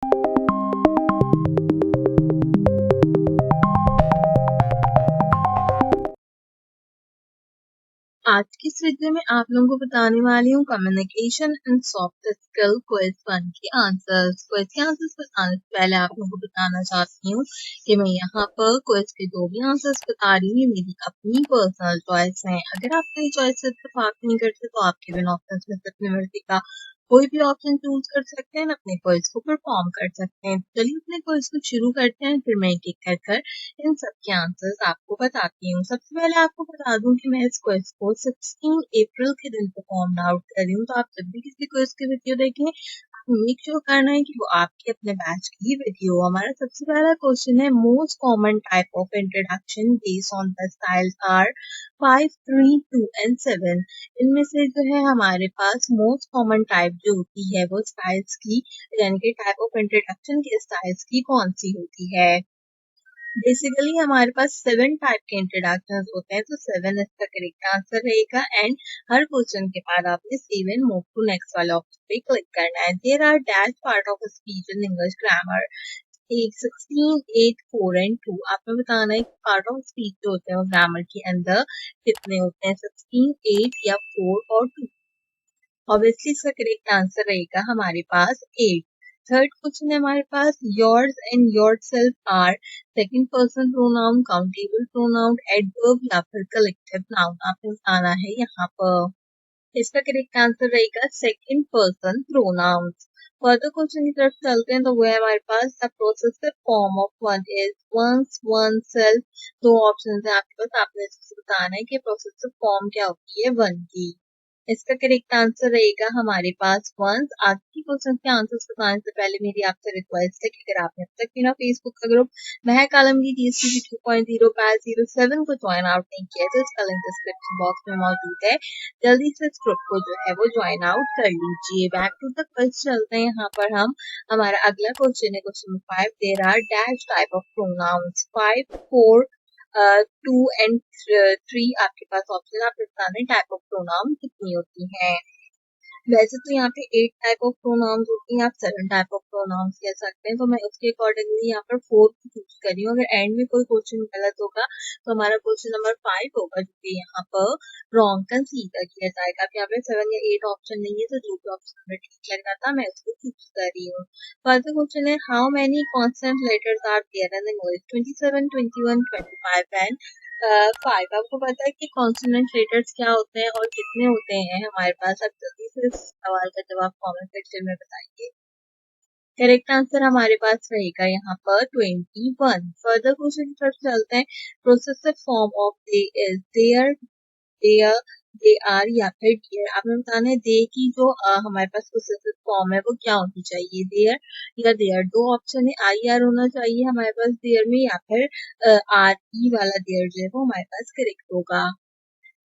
आज की इस वीडियो में आप लोगों को बताने वाली हूँ communication and soft skill quiz 1 के आंसर्स। क्विज के आंसर्स बताने से पहले आप लोगों को बताना चाहती हूँ कि मैं यहाँ पर क्विज के जो भी आंसर्स बता रही हूँ मेरी अपनी पर्सनल चॉइस है। अगर आप अपनी चॉइस से इत्तेफाक नहीं करते तो आपके बिन ऑप्शन में से अपनी मर्जी का कोई भी ऑप्शन चूज कर सकते हैं, अपने क्विज को परफॉर्म कर सकते हैं। चलिए अपने क्विज को शुरू करते हैं, फिर मैं एक एक कर इन सब के आंसर्स आपको बताती हूँ। सबसे पहले आपको बता दूं कि मैं इस क्विज को 16 अप्रैल के दिन परफॉर्म आउट कर रही हूँ, तो आप जब भी किसी क्विज की वीडियो देखें मेक श्योर करना है कि वो आपके अपने बैच की ही वीडियो हो। हमारा सबसे पहला क्वेश्चन है most common type of introduction based on the styles are 5, 3, 2 and 7। इनमें से जो है हमारे पास मोस्ट कॉमन टाइप जो होती है वो स्टाइल्स की, यानी कि टाइप ऑफ इंट्रोडक्शन के स्टाइल्स की कौन सी होती है। बेसिकली हमारे पास 7 टाइप के इंट्रोडक्शन होते हैं, तो 7 इसका करेक्ट आंसर रहेगा। एंड हर क्वेश्चन के बाद आपने save and move to next वाले ऑप्शन पे क्लिक करना है। There are dash part of speech in English grammar, एक 16, 8, 4 एंड 2। आपने बताना है कि पार्ट ऑफ स्पीच जो होते हैं वो ग्रामर के अंदर कितने होते हैं, 16, 8 या 4 और 2। ऑब्वियसली इसका करेक्ट आंसर रहेगा हमारे पास 8। थर्ड क्वेश्चन है हमारे पास yours and yourself are second person pronoun, countable pronoun, adverb या फिर कलेक्टिव नाउन। आपने बताना है यहाँ पर। इसका करेक्ट आंसर रहेगा second person pronouns. Further question की तरफ चलते हैं, तो वो है हमारे पास the possessive form of one is one's, one, self. दो ऑप्शन है आपके पास, आपने इससे बताना है कि प्रोसेसिव फॉर्म क्या होती है वन की। इसका करेक्ट आंसर रहेगा हमारे पास वंस। आज की क्वेश्चन के आंसर्स बताने से पहले मेरी आपसे रिक्वेस्ट है कि अगर आपने अब तक मेरा फेसबुक का ग्रुप महक आलमगीर DSTP 2.0 बैच 07 को ज्वाइन आउट नहीं किया तो इसका लिंक डिस्क्रिप्शन बॉक्स में मौजूद है, जल्दी से इस ग्रुप को जो है वो ज्वाइन आउट कर लीजिए। बैक टू द क्वेश्चन चलते हैं। यहाँ पर हम हमारा अगला क्वेश्चन है question 5। There are dash type of pronouns 5, 4, 2 and 3। आपके पास ऑप्शन आप बताने टाइप ऑफ प्रोनाउन कितनी होती है। वैसे तो यहाँ पे 8 टाइप ऑफ प्रोनाउंस होती हैं, आप 7 टाइप ऑफ प्रोनाउंस कह सकते हैं, तो मैं उसके अकॉर्डिंगली यहाँ पर 4 की चूज कर रही हूँ। अगर एंड में कोई क्वेश्चन गलत होगा तो हमारा क्वेश्चन नंबर 5 होगा, जो कि यहाँ पर रॉन्ग कंसीडर किया जाएगा। अब यहाँ पे 7 या 8 ऑप्शन नहीं है, तो जो भी ऑप्शन हमें ठीक लग रहा था मैं उसको चूज कर रही हूँ। फर्दर क्वेश्चन है how many constant letters are there in English, 27, 21, 25 and 5। आपको पता है कि कॉन्सोनेंट लेटर्स क्या होते हैं और कितने होते हैं हमारे पास। अब जल्दी से इस सवाल का जवाब कमेंट सेक्शन में बताइए। करेक्ट आंसर हमारे पास रहेगा यहाँ पर 21। फर्दर क्वेश्चन की तरफ चलते हैं। Possessive form of they is there, there, they are या फिर डियर। आपने बताना है दे की जो हमारे पास पोसेसिव फॉर्म है वो क्या होनी चाहिए, देयर या देयर। दो ऑप्शन है, आई आर होना चाहिए हमारे पास देयर में, या फिर आर ई वाला देयर जो है वो हमारे पास करेक्ट होगा।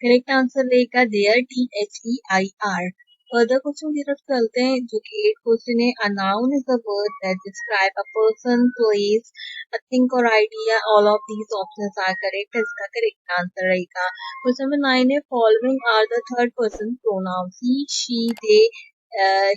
करेक्ट आंसर रहेगा देयर, THEIR। फर्दर क्वेश्चन की तरफ चलते हैं, जो कि 8 क्वेश्चन है। A noun is a word that describe a person, place, a thing और idea. All of these options are correct. इसका करेक्ट आंसर रहेगा क्वेश्चन नंबर 9 है। Following are the third person pronouns he, she, they,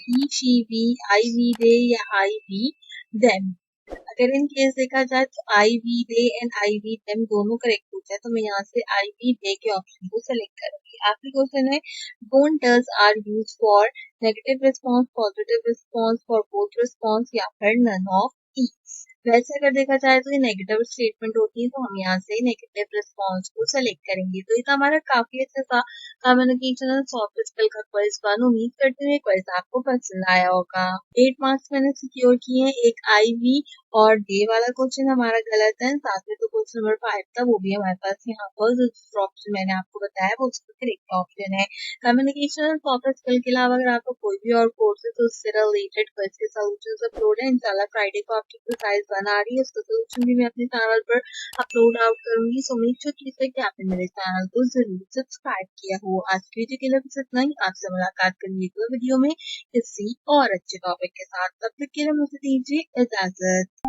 he, she, we, I, we, they या I, we, them. अगर in case देखा जाए तो I we they and I we them दोनों correct हो जाए, तो मैं यहाँ से आई वी दे के ऑप्शन को सेलेक्ट करूंगी। आखिरी क्वेश्चन है don't does are use for negative response, positive response, for both response या फिर नन ऑफ ईच। वैसे अगर देखा जाए तो ये नेगेटिव स्टेटमेंट होती है, तो हम यहाँ से नेगेटिव रिस्पॉन्स को सेलेक्ट करेंगे। तो ये तो हमारा काफी अच्छा सा कम्युनिकेशन और सॉफ्ट स्किल का क्विज बन। उम्मीद करते हैं क्विज आपको पसंद आया होगा। 8 मार्क्स मैंने सिक्योर किए हैं। एक आई वी और डे वाला क्वेश्चन हमारा गलत है, साथ में तो क्वेश्चन नंबर 5 था वो भी हमारे पास यहाँ पर जो दूसरा ऑप्शन मैंने आपको बताया वो उसका करेक्ट ऑप्शन है। कम्युनिकेशन और सॉफ्ट स्किल के अलावा अगर आपको कोई भी और कोर्स है तो उससे रिलेटेड क्विज के सॉल्यूशंस अपलोड है। इंशाल्लाह फ्राइडे को आपकी एक्सरसाइज बना रही है, उसका सॉल्यूशन भी मैं अपने चैनल पर अपलोड आउट करूंगी। सो मेक श्योर कीजिए कि आपने मेरे चैनल को जरूर सब्सक्राइब किया हो। आज की वीडियो के लिए बस इतना ही। आपसे मुलाकात करेंगे अगले वीडियो में किसी और अच्छे टॉपिक के साथ। तब तक के लिए मुझे दीजिए इजाजत।